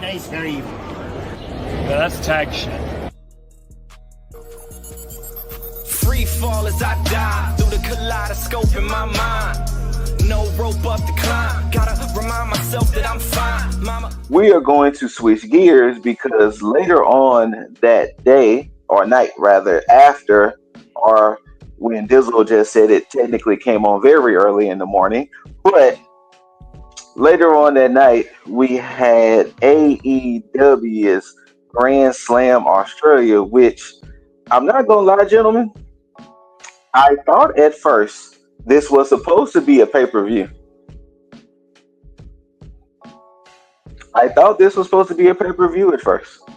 Nice, very evil. Yeah, that's tag shit. Free fall as I die through the kaleidoscope in my mind. No rope up to climb. Gotta remind myself that I'm fine. Mama. We are going to switch gears because later on that day, or night rather, after, or when Dizzle just said it technically came on very early in the morning, but later on that night, we had AEW's GrandSlam Australia, which I'm not going to lie, gentlemen, I thought at first this was supposed to be a pay-per-view. I thought this was supposed to be a pay-per-view at first.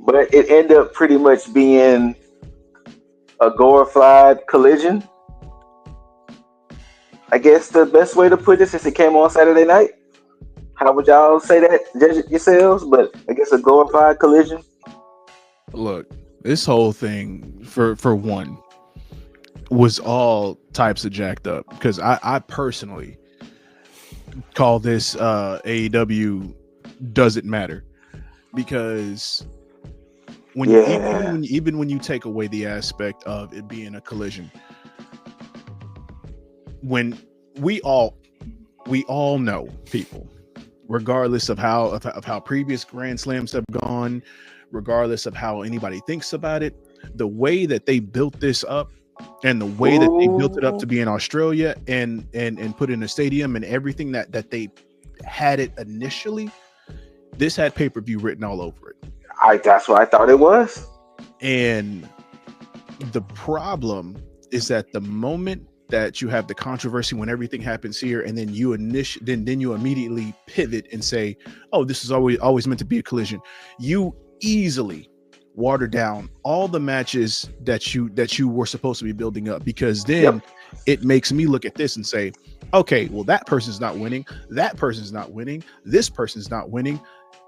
But it ended up pretty much being a glorified collision. I guess the best way to put this is it came on Saturday night. How would y'all say that? Judge it yourselves, but I guess a glorified collision. Look, this whole thing, for one, was all types of jacked up. Because I personally call this AEW doesn't matter. Because even when you take away the aspect of it being a collision, when we all know, people, regardless of how previous Grand Slams have gone, regardless of how anybody thinks about it, the way that they built this up and the way that they built it up to be in Australia and put in a stadium and everything that they had it initially, this had pay-per-view written all over it. That's what I thought it was. And the problem is that the moment that you have the controversy, when everything happens here, and then you immediately pivot and say, "Oh, this is always meant to be a collision," you easily water down all the matches that you were supposed to be building up, because then it makes me look at this and say, okay, well, that person's not winning, that person's not winning, this person's not winning,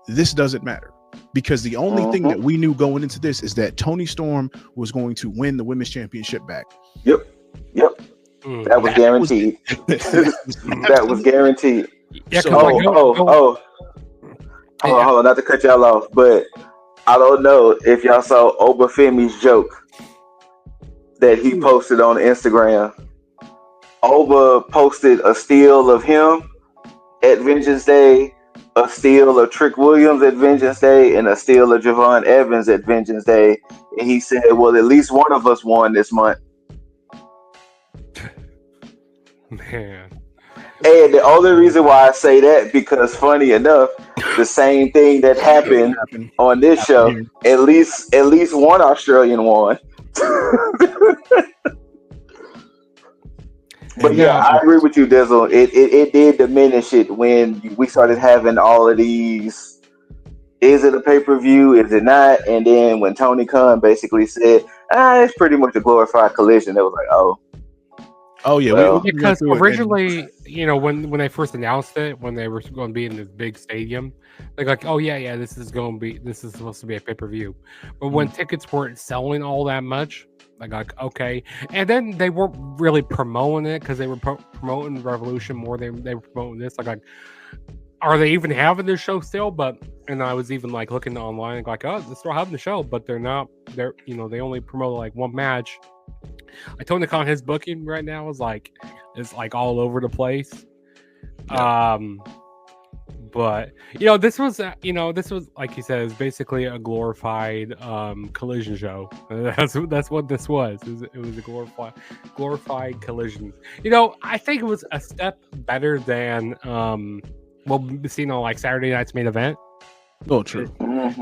this doesn't matter. Because the only thing that we knew going into this is that Toni Storm was going to win the women's championship back. Yep. That was guaranteed. That was guaranteed. Yeah, hold on, not to cut y'all off, but I don't know if y'all saw Obafemi's joke that he posted on Instagram. Oba posted a steal of him at Vengeance Day, a steal of Trick Williams at Vengeance Day, and a steal of Javon Evans at Vengeance Day. And he said, well, at least one of us won this month. Man. And the only reason why I say that, because funny enough, the same thing that happened on this show, at least one Australian won. But yeah, I agree with you, Dizzle. It did diminish it when we started having all of these. Is it a pay-per-view? Is it not? And then when Tony Khan basically said, it's pretty much a glorified collision, it was like, oh yeah, well, because originally, when they first announced it, when they were going to be in this big stadium, they're like, oh yeah, this is supposed to be a pay-per-view. But when tickets weren't selling all that much, like okay, and then they weren't really promoting it because they were promoting Revolution more than they were promoting this. Like, are they even having this show still? And I was even like looking online, like, oh, they're still having the show, but they're not. They only promote like one match. I told Nikon his booking right now is like all over the place. Yeah. But this was like he says, basically a glorified collision show. That's what this was. It was a glorified collision. I think it was a step better than what we've seen on like Saturday night's main event. Oh, true.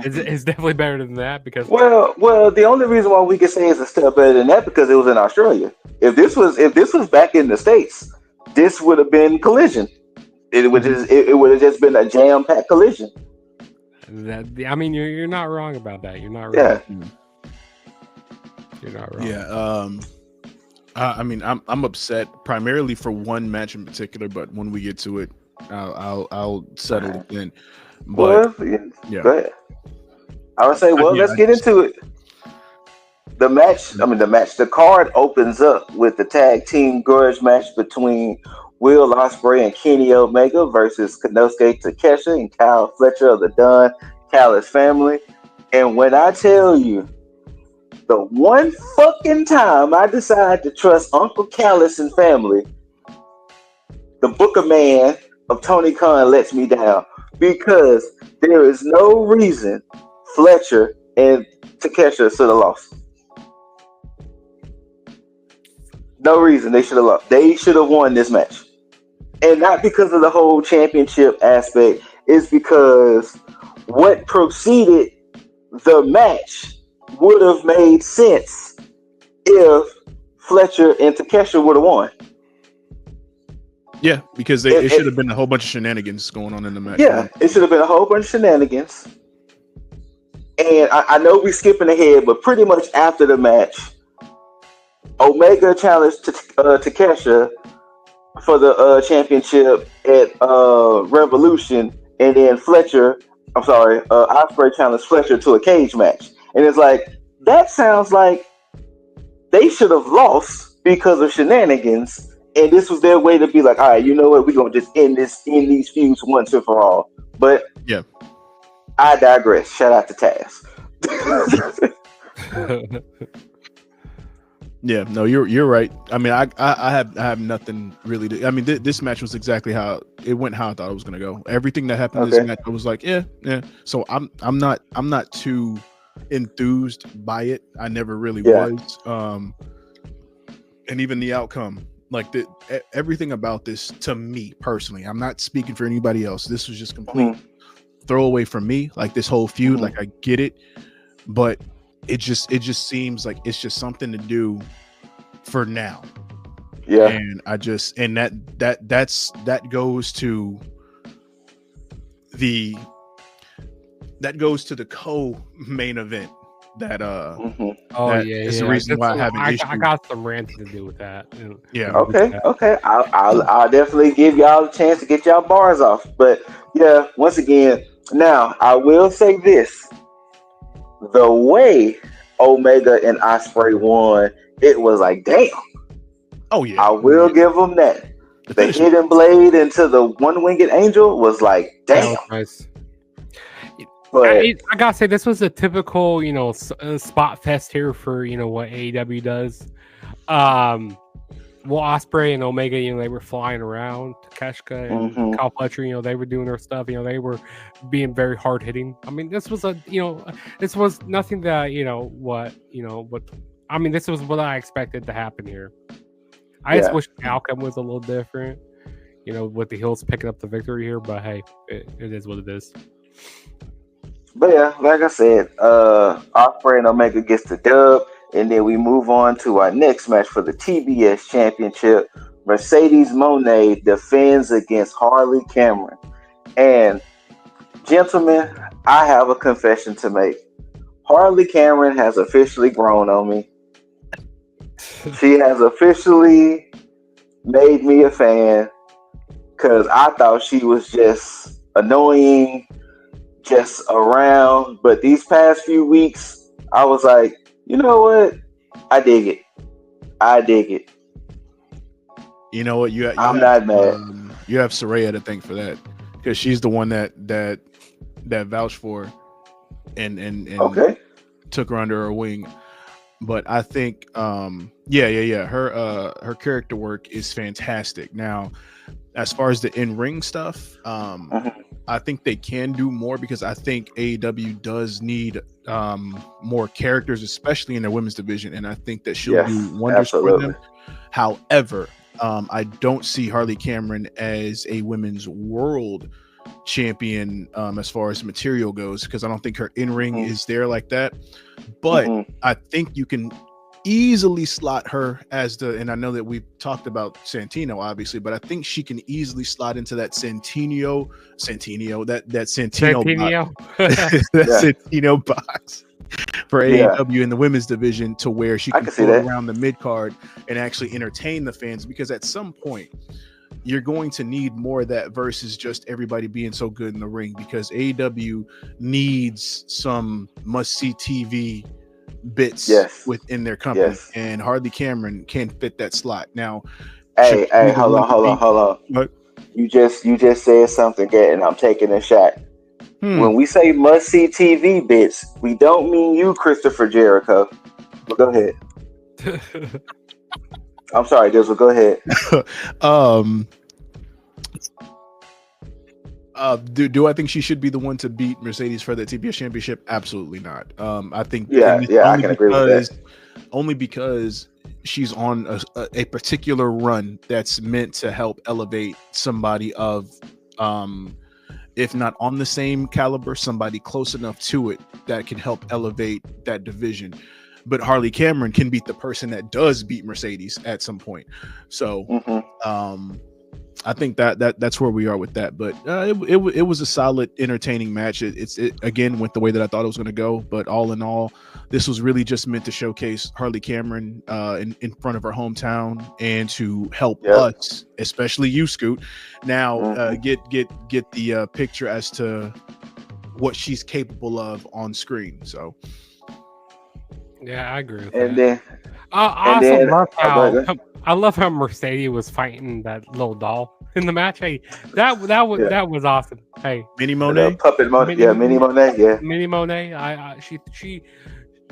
It's definitely better than that because well, the only reason why we could say it's a step better than that because it was in Australia. If this was back in the States, this would have been collision. It would have just been a jam-packed collision. You're not wrong about that. You're not wrong. Yeah. You're not wrong. Yeah. I'm upset primarily for one match in particular, but when we get to it, I'll settle it in. But yeah. Go ahead. I would say, let's get into it. The card opens up with the tag team grudge match between Will Ospreay and Kenny Omega versus Konosuke Takeshita and Kyle Fletcher of the Don Callis Family. And when I tell you, the one fucking time I decide to trust Uncle Callis and family, the Booker Man of Tony Khan lets me down, because there is no reason Fletcher and Takeshita should have lost. No reason they should have lost. They should have won this match. And not because of the whole championship aspect. It's because what preceded the match would have made sense if Fletcher and Takeshita would have won. Yeah, because it should have been a whole bunch of shenanigans going on in the match. Yeah, it should have been a whole bunch of shenanigans. And I know we're skipping ahead, but pretty much after the match, Omega challenged Takeshita for the championship at Revolution, and then Ospreay challenged Fletcher to a cage match. And it's like, that sounds like they should have lost because of shenanigans. And this was their way to be like, all right, you know what? We're going to just end these feuds once and for all. But yeah, I digress. Shout out to Taz. Yeah, no, you're right. I mean, I have nothing really to. I mean, this match was exactly how it went. How I thought it was going to go. Everything that happened in this match, I was like, yeah. So I'm not too enthused by it. I never really was. And even the outcome. Like everything about this, to me personally, I'm not speaking for anybody else. This was just complete throwaway for me. Like this whole feud, like I get it, but it just seems like it's just something to do for now. Yeah, and that goes to the co-main event. That is the reason why I have an issue. I got some ranting to do with that. Yeah. Okay. I'll definitely give y'all a chance to get y'all bars off. But yeah, once again, now I will say this: the way Omega and Ospreay won, it was like, damn. Oh yeah. I will give them that. The hidden blade into the one-winged angel was like, damn. Nice. But I gotta say, this was a typical, spot fest here for what AEW does. Ospreay and Omega, they were flying around. Takeshita and Kyle Fletcher, they were doing their stuff. They were being very hard hitting. I mean, this was this was nothing that I mean, this was what I expected to happen here. I just wish the outcome was a little different, with the Hills picking up the victory here. But hey, it is what it is. But yeah, like I said, Ospreay and Omega gets the dub, and then we move on to our next match for the TBS Championship. Mercedes Moné defends against Harley Cameron. And gentlemen, I have a confession to make. Harley Cameron has officially grown on me. She has officially made me a fan, because I thought she was just annoying, just around. But these past few weeks, I was like, you know what? I dig it. You know what? I'm not mad. You have Saraya to thank for that, because she's the one that vouched for and took her under her wing. But I think, her character work is fantastic. Now, as far as the in-ring stuff, I think they can do more, because I think AEW does need more characters, especially in their women's division, and I think that she'll do wonders for them. However, I don't see Harley Cameron as a women's world champion as far as material goes, because I don't think her in-ring is there like that. But I think you can easily slot her as and I know that we've talked about Santino obviously, but I think she can easily slot into that Santino box for AEW in the women's division, to where she can go around the mid card and actually entertain the fans, because at some point you're going to need more of that versus just everybody being so good in the ring, because AEW needs some must-see TV bits within their company, and Harley Cameron can fit that slot. Now, Hey, should be the hold one to beat. hold on. What? You just said something, and I'm taking a shot. When we say must see TV bits, we don't mean you, Christopher Jericho. But go ahead. I'm sorry, Dizzle. Go ahead. Do I think she should be the one to beat Mercedes for the TBS championship? Absolutely not. I think I can agree with that. Only because she's on a particular run that's meant to help elevate somebody of, if not on the same caliber, somebody close enough to it that can help elevate that division. But Harley Cameron can beat the person that does beat Mercedes at some point. So, I think that's where we are with that. But it was a solid, entertaining match. It again went the way that I thought it was going to go. But all in all, this was really just meant to showcase Harley Cameron in front of her hometown and to help us, especially you, Scoot, now get the picture as to what she's capable of on screen. So. Yeah, I agree with and that. Then, I love how Mercedes was fighting that little doll in the match. Hey, that was awesome. Hey, Mini Monet, puppet Monet, Mini Monet, Mini Monet.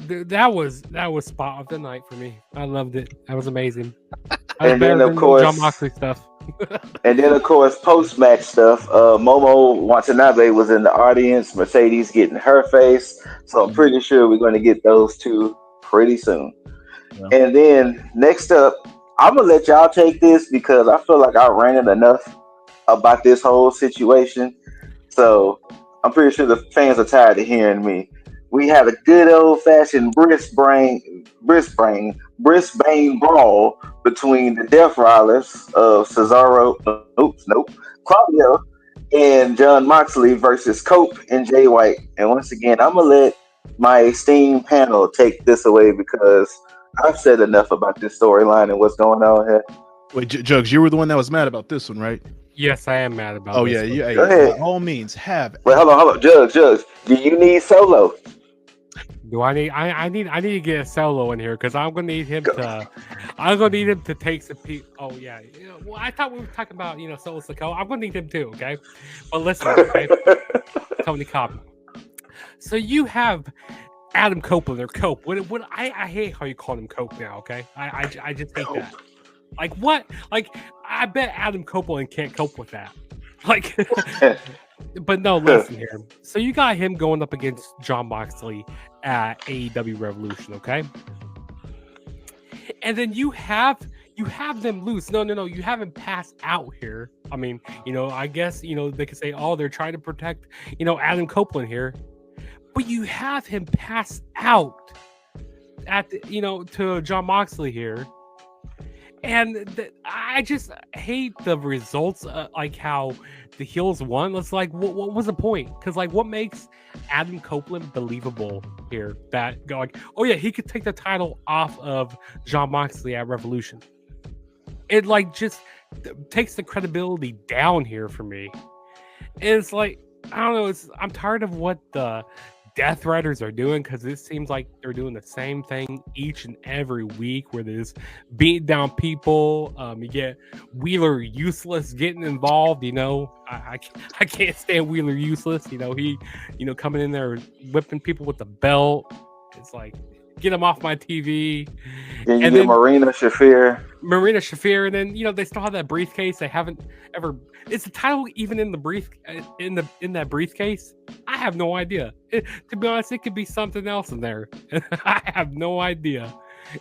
That was spot of the night for me. I loved it. That was amazing. And then of course, John Moxley stuff. And then of course, post match stuff. Momo Watanabe was in the audience. Mercedes getting her face. So I'm pretty sure we're going to get those two pretty soon. Yeah. And then next up, I'm gonna let y'all take this because I feel like I ranted enough about this whole situation. So I'm pretty sure the fans are tired of hearing me. We had a good old fashioned Brisbane brawl between the Death Riders of Cesaro, Claudio, and John Moxley versus Cope and Jay White. And once again, I'm gonna let my esteemed panel take this away because I've said enough about this storyline and what's going on here. Wait, Jugs, you were the one that was mad about this one, right? Yes, I am mad about. Oh this yeah, one. Go ahead. By all means, have. Wait, hold on, Jugs. Do you need Solo? Do I need? I need to get a Solo in here because I'm gonna need him to. I'm gonna need him to take some people. Oh yeah. Well, I thought we were talking about Solo Sikoa. I'm gonna need him too. Okay, but listen, okay? Tony Cobb. So you have Adam Copeland or Cope. What I hate how you call him Cope now. Okay, I just hate that. Like what? Like I bet Adam Copeland can't cope with that. Like, but no, listen here. So you got him going up against John Moxley at AEW Revolution, okay? And then you have them lose. No, you have him pass out here. I mean, I guess they could say, oh, they're trying to protect Adam Copeland here. But you have him pass out at to John Moxley here, and I just hate the results. Like how the heels won. It's like, what was the point? Because what makes Adam Copeland believable here? That oh yeah, he could take the title off of John Moxley at Revolution. It just takes the credibility down here for me. And it's like, I don't know. I'm tired of what the Death Riders are doing because it seems like they're doing the same thing each and every week where there's beating down people. You get Wheeler Useless getting involved. I can't stand Wheeler Useless. He coming in there whipping people with the belt. It's like, get him off my TV. Then you get Marina Shafir, and then they still have that briefcase. They haven't ever. Is the title even in the in that briefcase? I have no idea. To be honest, it could be something else in there. I have no idea.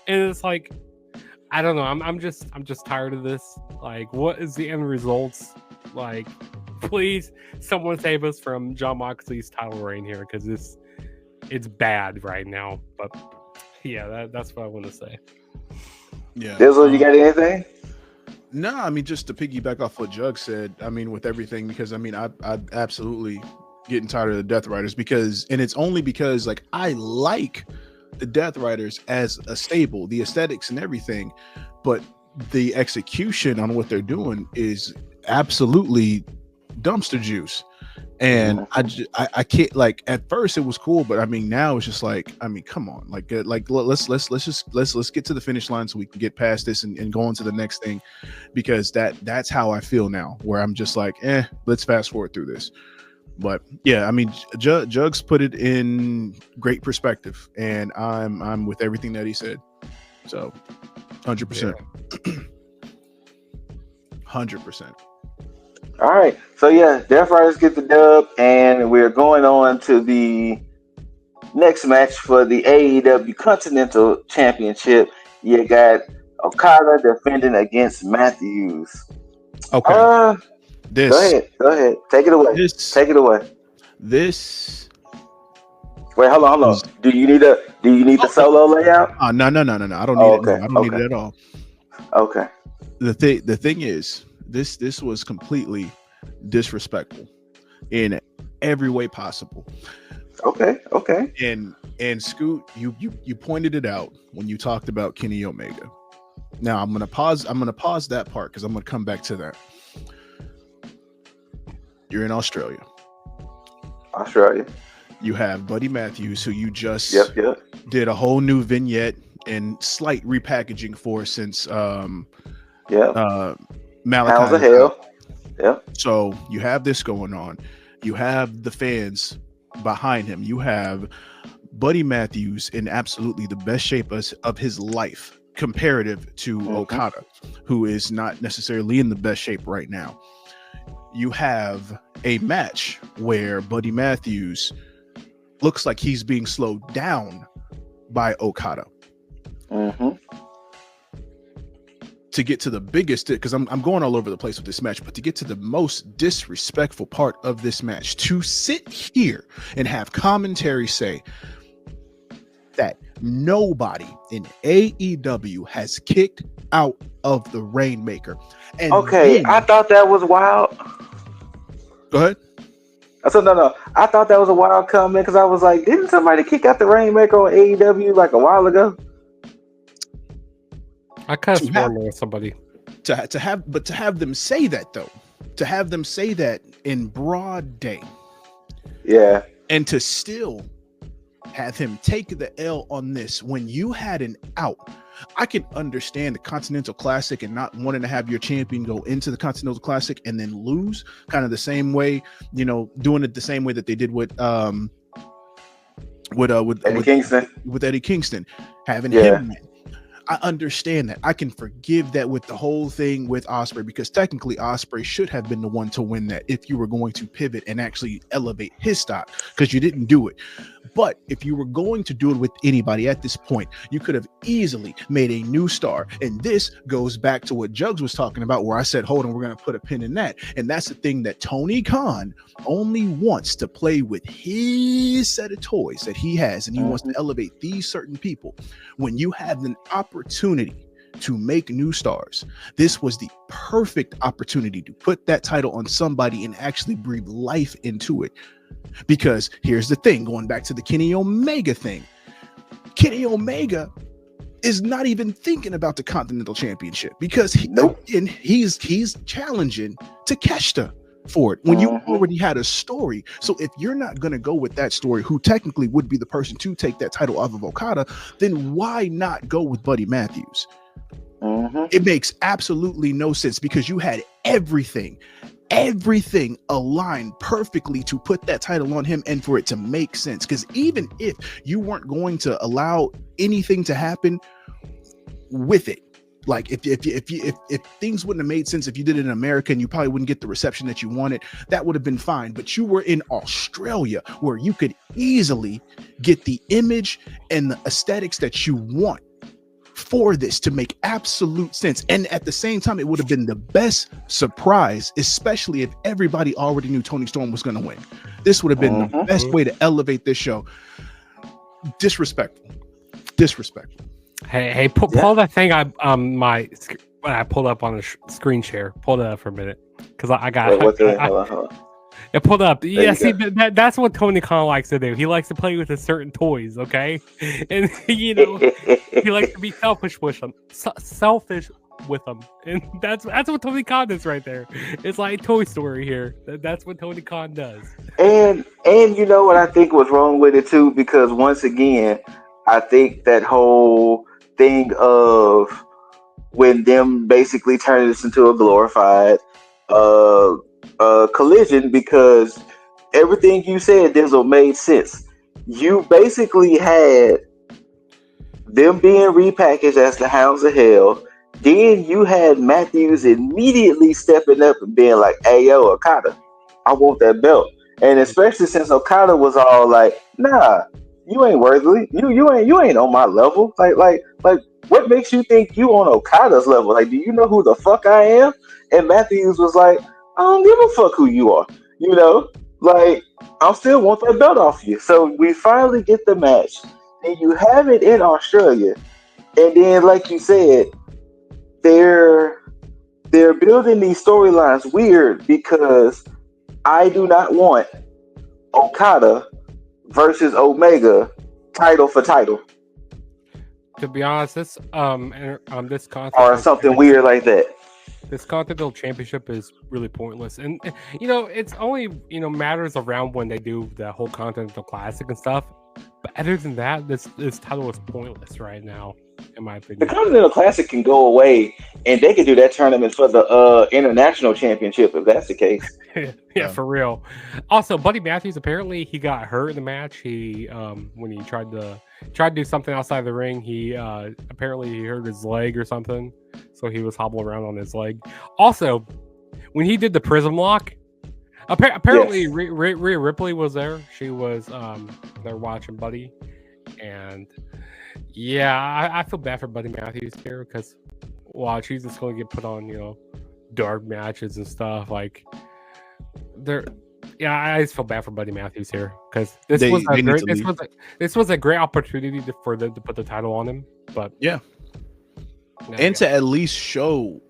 And it's like, I don't know. I'm just tired of this. Like, what is the end results? Like, please, someone save us from John Moxley's title reign here because it's bad right now. But yeah, that's what I want to say. Yeah. Dizzle, you got anything? No, I mean, just to piggyback off what Jug said, I mean, with everything, because I mean, I absolutely getting tired of the Death Riders and it's only because I like the Death Riders as a stable, the aesthetics and everything, but the execution on what they're doing is absolutely dumpster juice. And I can't, like, at first it was cool, but I mean now it's just like, I mean, come on, like let's get to the finish line so we can get past this and go on to the next thing, because that's how I feel now, where I'm just like, let's fast forward through this. But yeah, I mean, Jugs put it in great perspective, and I'm with everything that he said. So 100%. 100%. All right. So yeah, Death Riders get the dub, and we're going on to the next match for the AEW Continental Championship. You got Okada defending against Matthews. Okay. Go ahead. Take it away. Wait, hold on. Do you need the solo layout? No. I don't need it. I don't need it at all. Okay. The thing is, this was completely disrespectful in every way possible. Okay. And Scoot, you pointed it out when you talked about Kenny Omega. Now I'm gonna pause that part because I'm gonna come back to that. You're in Australia. You have Buddy Matthews, who you just did a whole new vignette and slight repackaging for since Malachi. Hounds of Hell. Yeah. So you have this going on. You have the fans behind him. You have Buddy Matthews in absolutely the best shape of his life comparative to Okada, who is not necessarily in the best shape right now. You have a match where Buddy Matthews looks like he's being slowed down by Okada. To get to the biggest, because I'm going all over the place with this match, but to get to the most disrespectful part of this match, to sit here and have commentary say that nobody in AEW has kicked out of the Rainmaker. And I thought that was wild. Go ahead. I said no. I thought that was a wild comment because I was like, didn't somebody kick out the Rainmaker on AEW like a while ago? I kind of sworn with somebody to have them say that though, to have them say that in broad day, and to still have him take the L on this when you had an out. I can understand the Continental Classic and not wanting to have your champion go into the Continental Classic and then lose, kind of the same way, doing it the same way that they did with Eddie Kingston, having him win. I understand that. I can forgive that with the whole thing with Ospreay, because technically Ospreay should have been the one to win that if you were going to pivot and actually elevate his stock, because you didn't do it. But if you were going to do it with anybody at this point, you could have easily made a new star. And this goes back to what Jugs was talking about, where I said, hold on, we're going to put a pin in that. And that's the thing that Tony Khan only wants to play with his set of toys that he has. And he wants to elevate these certain people. When you have an opportunity to make new stars, this was the perfect opportunity to put that title on somebody and actually breathe life into it. Because here's the thing, going back to the Kenny Omega thing, Kenny Omega is not even thinking about the Continental Championship, because he's challenging Takeshita for it when you already had a story. So if you're not going to go with that story, who technically would be the person to take that title off of Okada, then why not go with Buddy Matthews? It makes absolutely no sense, because you had everything aligned perfectly to put that title on him and for it to make sense. Because even if you weren't going to allow anything to happen with it, like if things wouldn't have made sense if you did it in America and you probably wouldn't get the reception that you wanted, that would have been fine. But you were in Australia, where you could easily get the image and the aesthetics that you want for this to make absolute sense. And at the same time, it would have been the best surprise, especially if everybody already knew Toni Storm was going to win. This would have been the best way to elevate this show. Disrespectful. Hey, pull that thing I pulled up on the screen share. Pull it up for a minute, because I got it pulled up. Yeah, see, that's what Tony Khan likes to do. He likes to play with his certain toys, okay? And he likes to be selfish with them. Selfish with them, and that's what Tony Khan is right there. It's like Toy Story here. That's what Tony Khan does. And you know what I think was wrong with it too, because once again, I think that whole thing of when them basically turned this into a glorified collision, because everything you said, Dizzle, made sense. You basically had them being repackaged as the Hounds of Hell. Then you had Matthews immediately stepping up and being like, "Hey, yo, Okada, I want that belt." And especially since Okada was all like, "Nah, you ain't worthy. You ain't on my level. Like, what makes you think you on Okada's level? Like, do you know who the fuck I am?" And Matthews was like, "I don't give a fuck who you are. You know, like, I still want that belt off you." So we finally get the match, and you have it in Australia, and then, like you said, they're building these storylines weird, because I do not want Okada versus Omega title for title, To be honest, this concept or something weird like that. This Continental Championship is really pointless, and you know it's only matters around when they do the whole Continental Classic and stuff. But other than that, this title is pointless right now, in my The opinion. Continental Classic can go away, and they could do that tournament for the International Championship if that's the case. Yeah, for real. Also, Buddy Matthews, apparently he got hurt in the match. He when he tried to do something outside the ring, he apparently he hurt his leg or something, so he was hobbling around on his leg. Also, when he did the Prism Lock, apparently Yes. Rhea Ripley was there. She was there watching Buddy, and yeah, I feel bad for Buddy Matthews here, because watch, he's just going to get put on dark matches and stuff like. I just feel bad for Buddy Matthews here, because this was a great opportunity for them to put the title on him. But and to at least show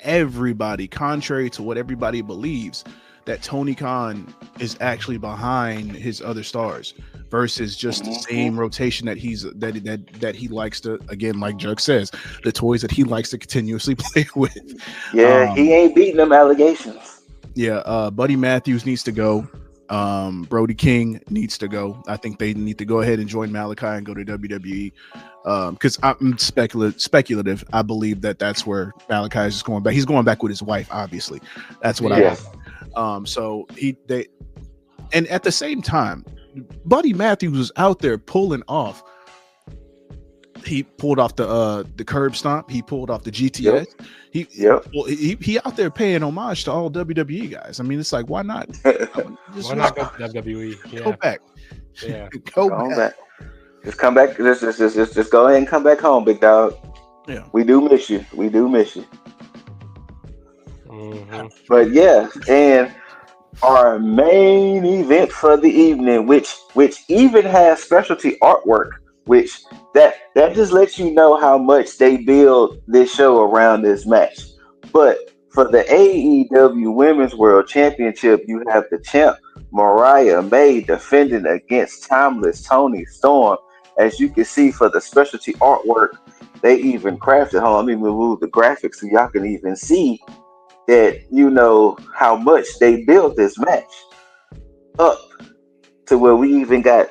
everybody, contrary to what everybody believes, that Tony Khan is actually behind his other stars, versus just the same rotation that he likes to, again, like Jug says, the toys that he likes to continuously play with. Yeah, he ain't beating them allegations. Yeah, Buddy Matthews needs to go. Brody King needs to go. I think they need to go ahead and join Malachi and go to WWE. Because I'm speculative. I believe that's where Malachi is just going back. He's going back with his wife, obviously. That's what I. So and at the same time, Buddy Matthews was out there pulling off. He pulled off the curb stomp. He pulled off the GTS. He out there paying homage to all WWE guys. I mean, it's like, why not? Why not go to WWE? Yeah. Go back. Yeah. Go back. Just come back. Just go ahead and come back home, big dog. Yeah. We do miss you. Mm-hmm. But yeah, and our main event for the evening, which even has specialty artwork, which that just lets you know how much they build this show around this match. But for the AEW Women's World Championship, you have the champ Mariah May defending against timeless Toni Storm. As you can see, for the specialty artwork, they even crafted. Hold on, let me remove the graphics so y'all can even see that how much they built this match up to where we even got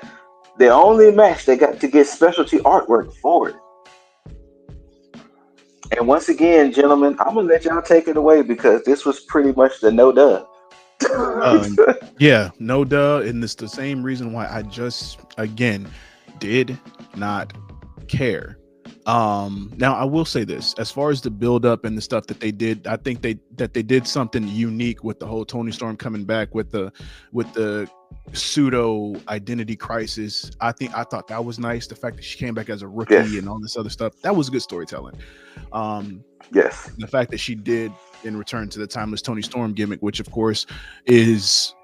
the only match they got to get specialty artwork for it. And once again, gentlemen, I'm gonna let y'all take it away, because this was pretty much the no duh. Yeah, no duh, and it's the same reason why I just again did not care. Now I will say this, as far as the build up and the stuff that they did, I think they did something unique with the whole Toni Storm coming back with the pseudo identity crisis. I thought that was nice. The fact that she came back as a rookie and all this other stuff, that was good storytelling. The fact that she did in return to the timeless Toni Storm gimmick, which of course is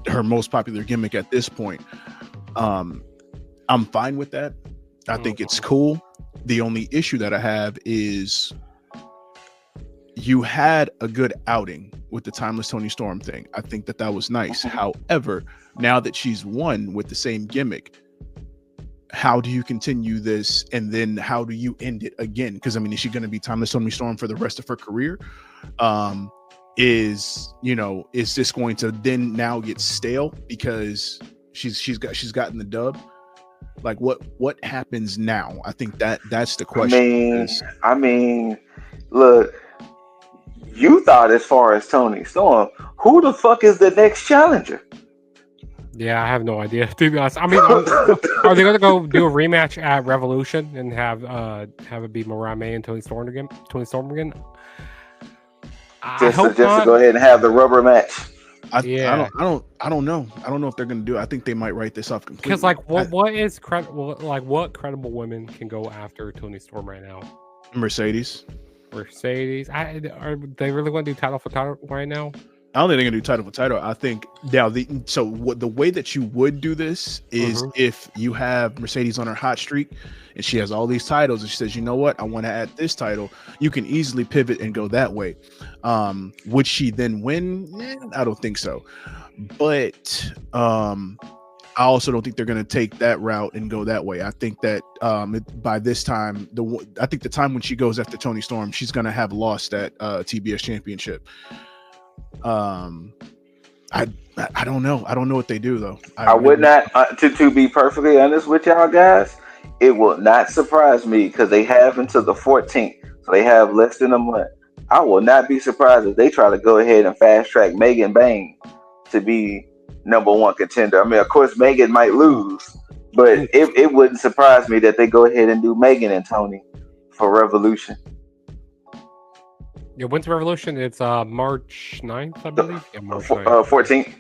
her most popular gimmick at this point. I'm fine with that. I think it's cool. The only issue that I have is you had a good outing with the timeless Toni Storm thing. I think that was nice. However, now that she's won with the same gimmick, how do you continue this, and then how do you end it again? Because I mean, is she going to be timeless Toni Storm for the rest of her career? Is this going to then now get stale because she's gotten the dub? Like what happens now? I think that's the question. I mean, look, you thought as far as Toni Storm, who the fuck is the next challenger? Yeah, I have no idea, to be honest. I mean, are they going to go do a rematch at Revolution and have it be Mariah May and Toni Storm again? Just to go ahead and have the rubber match. I don't know. I don't know if they're going to do it. I think they might write this off completely. Because what credible women can go after Toni Storm right now? Mercedes. Are they really going to do title for title right now? I don't think they're gonna do title for title. I think now the way that you would do this is if you have Mercedes on her hot streak and she has all these titles and she says, you know what, I want to add this title, you can easily pivot and go that way. Would she then win? I don't think so. But I also don't think they're gonna take that route and go that way. I think that by this time, I think the time when she goes after Toni Storm, she's gonna have lost that TBS championship. I don't know. I don't know what they do though. I would not to be perfectly honest with y'all guys, it will not surprise me because they have until the 14th, so they have less than a month. I will not be surprised if they try to go ahead and fast track Megan Bang to be number one contender. I mean, of course, Megan might lose, but it wouldn't surprise me that they go ahead and do Megan and Toni for Revolution. Yeah, when's Revolution? It's March 9th, I believe. Yeah, March 14th.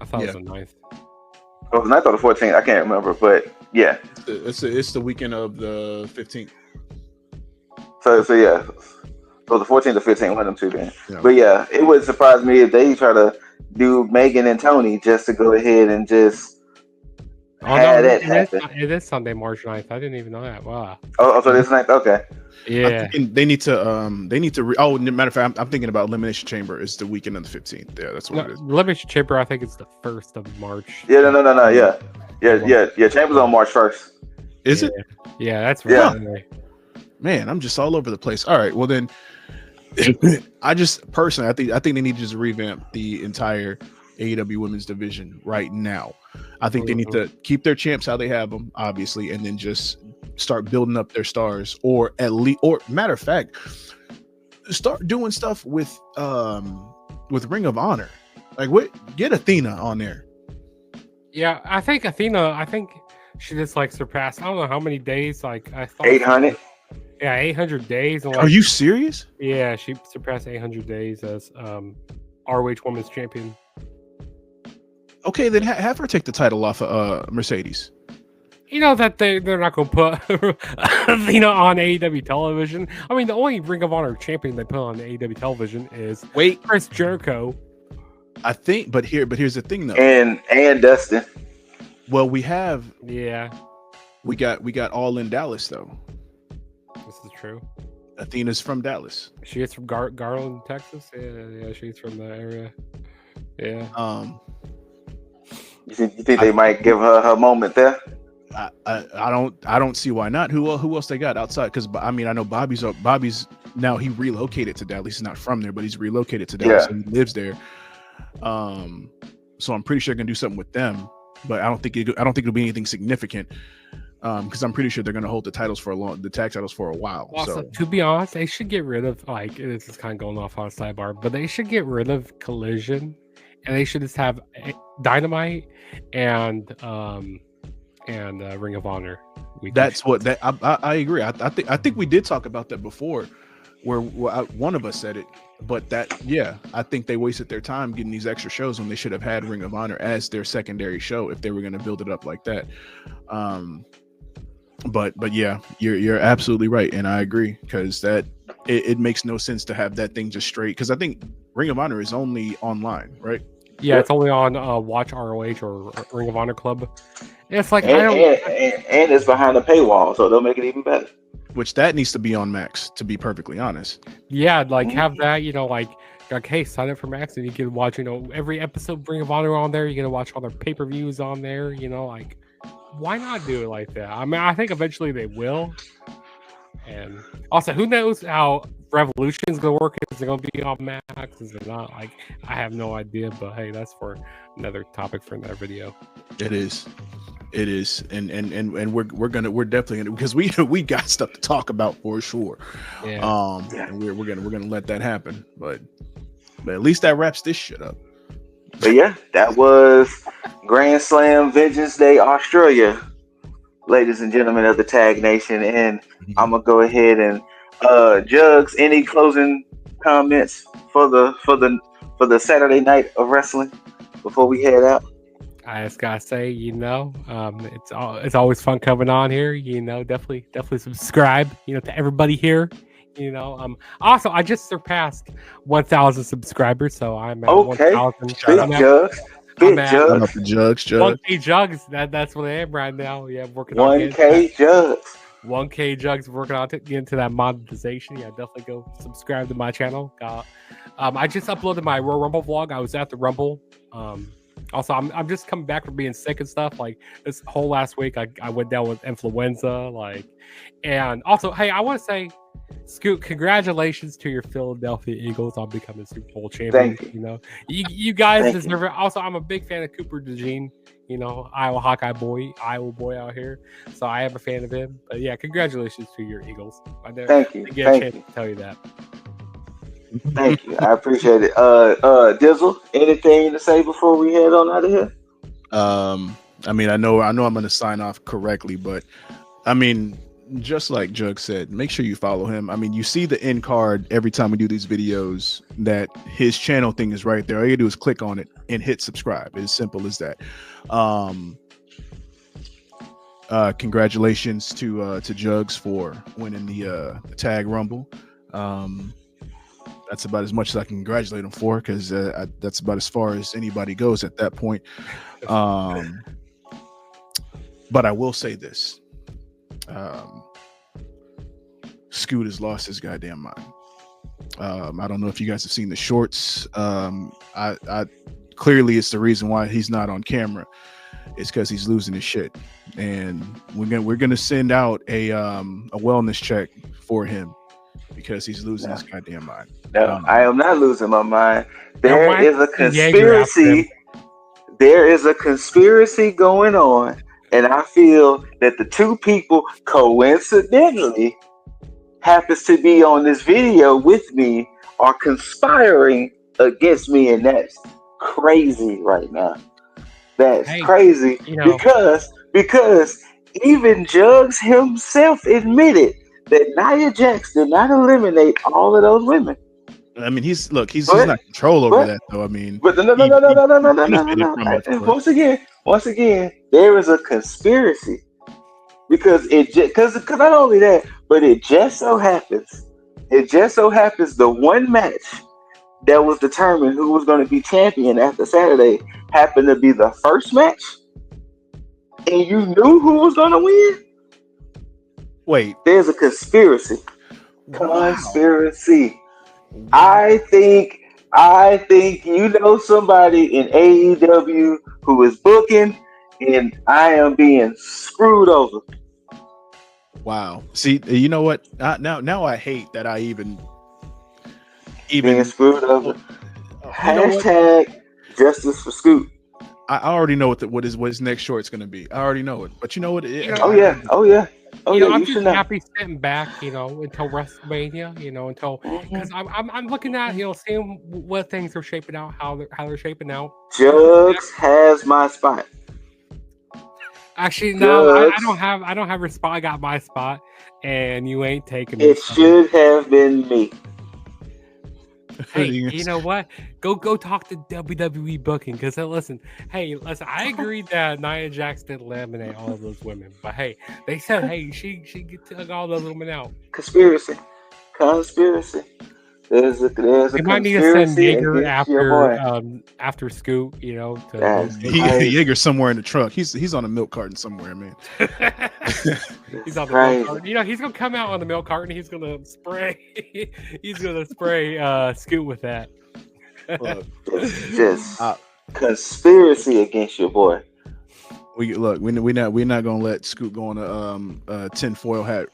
I thought it was the 9th. Oh, the 9th or the 14th? I can't remember, but yeah. It's the weekend of the 15th. So yeah. So the 14th or 15th, one of them two then. Yeah. But yeah, it would surprise me if they try to do Megan and Toni just to go ahead and just that happen. It is Sunday, March 9th. I didn't even know that. Wow. Oh, so this 9th? Okay. Yeah. They need to matter of fact, I'm thinking about Elimination Chamber is the weekend of the 15th. Yeah, that's what it is. Elimination Chamber, I think it's the 1st of March. Yeah, no. Yeah. Chamber's on March 1st. Is it? Yeah, that's right. Yeah. Man, I'm just all over the place. All right, well then, I just personally, I think they need to just revamp the entire AEW women's division right now. I think they need to keep their champs how they have them, obviously, and then just start building up their stars, or at least, or matter of fact, start doing stuff with Ring of Honor. Like, get Athena on there. Yeah, I think Athena. She just surpassed. I don't know how many days. I thought 800. Yeah, 800 days. Are you serious? Yeah, she surpassed 800 days as ROH Women's Champion. Okay, then have her take the title off of Mercedes. You know that they're not going to put Athena on AEW television. I mean, the only Ring of Honor champion they put on AEW television is Chris Jericho. I think, but here's the thing though. And Dustin. Well, we have. Yeah. We got all in Dallas though. This is true. Athena's from Dallas. She is from Garland, Texas. Yeah, she's from the area. Yeah. You think they might give her moment there? I don't see why not. Who else they got outside? Because I mean, I know Bobby's now, he relocated to Dallas. He's not from there, but he's relocated to Dallas and he lives there. So I'm pretty sure they're gonna do something with them, but I don't think it'll be anything significant. Because I'm pretty sure they're gonna hold the titles the tag titles for a while. Also, to be honest, they should get rid of this is kind of going off on a sidebar, but they should get rid of Collision, and they should just have Dynamite and Ring of Honor. I agree. I think we did talk about that before, where one of us said it. But I think they wasted their time getting these extra shows when they should have had Ring of Honor as their secondary show if they were going to build it up like that. But yeah, you're absolutely right, and I agree, because it makes no sense to have that thing just straight. Because I think Ring of Honor is only online, right? Yeah, it's only on Watch ROH or Ring of Honor Club. It's like and it's behind a paywall, so they'll make it even better. Which that needs to be on Max, to be perfectly honest. Yeah, have that, hey, sign up for Max and you can watch, every episode of Ring of Honor on there. You're gonna watch all their pay-per-views on there, why not do it like that? I mean, I think eventually they will. And also, who knows how Revolution's gonna work? Is it gonna be on Max? Is it not? Like, I have no idea. But hey, that's for another topic for another video. It is, and we're definitely gonna, because we got stuff to talk about for sure. Yeah. And we're gonna let that happen. But at least that wraps this shit up. But yeah, that was Grand Slam Vengeance Day Australia, ladies and gentlemen of the Tag Nation, and I'm gonna go ahead and Jugs, any closing comments for the Saturday night of wrestling before we head out? I just gotta say, it's always fun coming on here. Definitely subscribe. To everybody here. Also, I just surpassed 1,000 subscribers, so I'm at 1,000. Big Jugs. Big Jugs. Jugs. 1K Jugs. That's what I am right now. Yeah, working 1K Jugs. 1K Jugs, working on to get into that monetization. Yeah, definitely go subscribe to my channel. I just uploaded my Royal Rumble vlog. I was at the Rumble. Also, I'm just coming back from being sick and stuff. Like this whole last week, I went down with influenza. And also, hey, I want to say, Scoot, congratulations to your Philadelphia Eagles on becoming Super Bowl champions. Thank you. You guys deserve it. Also, I'm a big fan of Cooper DeJean. Iowa Hawkeye boy, Iowa boy out here. So I am a fan of him. But yeah, congratulations to your Eagles. Thank you. Get a chance to tell you that. Thank you. I appreciate it. Dizzle, anything to say before we head on out of here? I mean, I know I'm going to sign off correctly, but I mean, just like Jug said, make sure you follow him. I mean, you see the end card every time we do these videos that his channel thing is right there. All you do is click on it and hit subscribe. It's as simple as that. Congratulations to Jugs for winning the Tag Rumble. That's about as much as I can congratulate him for, because that's about as far as anybody goes at that point. But I will say this. Scoot has lost his goddamn mind. I don't know if you guys have seen the shorts. I clearly it's the reason why he's not on camera. It's because he's losing his shit, and we're gonna send out a wellness check for him because he's losing his goddamn mind. No, I am not losing my mind. There is a conspiracy. There is a conspiracy going on, and I feel that the two people coincidentally happens to be on this video with me are conspiring against me, and that's crazy right now. That's crazy because even Jugs himself admitted that Nia Jax did not eliminate all of those women. I mean, he's not in control over that though. I mean, but no. Once again, there is a conspiracy because not only that, but it just so happens the one match that was determined who was going to be champion after Saturday happened to be the first match, and you knew who was going to win. Wait, there's a conspiracy. Wow. I think somebody in AEW who is booking, and I am being screwed over. Wow. See, you know what? Now I hate that I even being screwed over. Hashtag justice for Scoot. I already know what his next short's going to be. I already know it. But you know what? Oh yeah. I'm just happy sitting back, until WrestleMania, because I'm looking at, seeing what things are shaping out, how they're shaping out. Jugs has my spot. Actually, no, I don't have your spot. I got my spot, and you ain't taking it. It should have been me. Hey, you know what? Go talk to WWE booking, because listen, I agree that Nia Jax didn't eliminate all of those women, but hey, they said, hey, she took all those women out. Conspiracy. There's a you might need to send Jaeger after Scoot, Jaeger's somewhere in the trunk. He's on a milk carton somewhere, man. He's on the milk carton. He's gonna come out on the milk carton. He's gonna spray. Scoot with that. Just conspiracy against your boy. We're not gonna let Scoot go on a tinfoil hat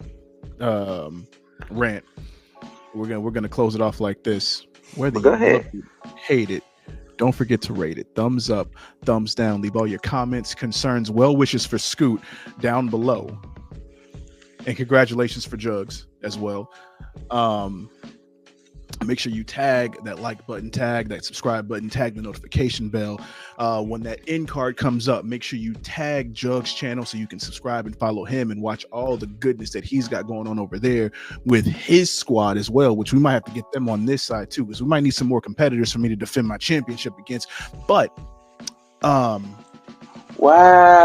rant. We're gonna close it off like this. Whether Go you ahead. love it, hate it, don't forget to rate it. Thumbs up, thumbs down. Leave all your comments, concerns, well wishes for Scoot down below. And congratulations for Jugs as well. Make sure you tag that like button, tag that subscribe button, tag the notification bell. When that end card comes up, make sure you tag Jugs channel so you can subscribe and follow him and watch all the goodness that he's got going on over there with his squad as well, which we might have to get them on this side too, because we might need some more competitors for me to defend my championship against. But wow,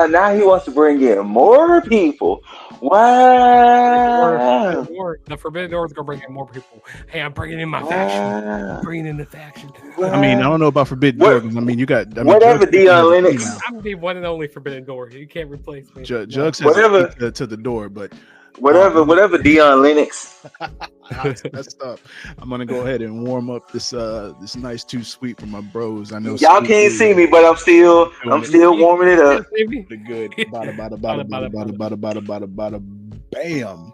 now he wants to bring in more people. Wow. The Forbidden Door is gonna bring in more people. Hey, I'm bringing in my faction. I'm bringing in the faction. I mean, I don't know about Forbidden Door. I mean, you got whatever, Jugs Dion Lennox. I'm the one and only Forbidden Door. You can't replace me. Jugs has Whatever. to the door, but Whatever, Dion Lennox. that's tough. I'm gonna go ahead and warm up this nice too sweet for my bros. I know Y'all can't see me, but I'm still warming it up. The good bada bam.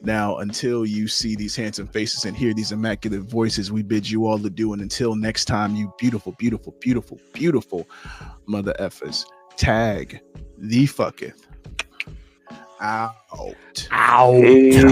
Now, until you see these handsome faces and hear these immaculate voices, we bid you all adieu. And until next time, you beautiful, beautiful, beautiful, beautiful mother effers. Tag the fucketh out. Hey.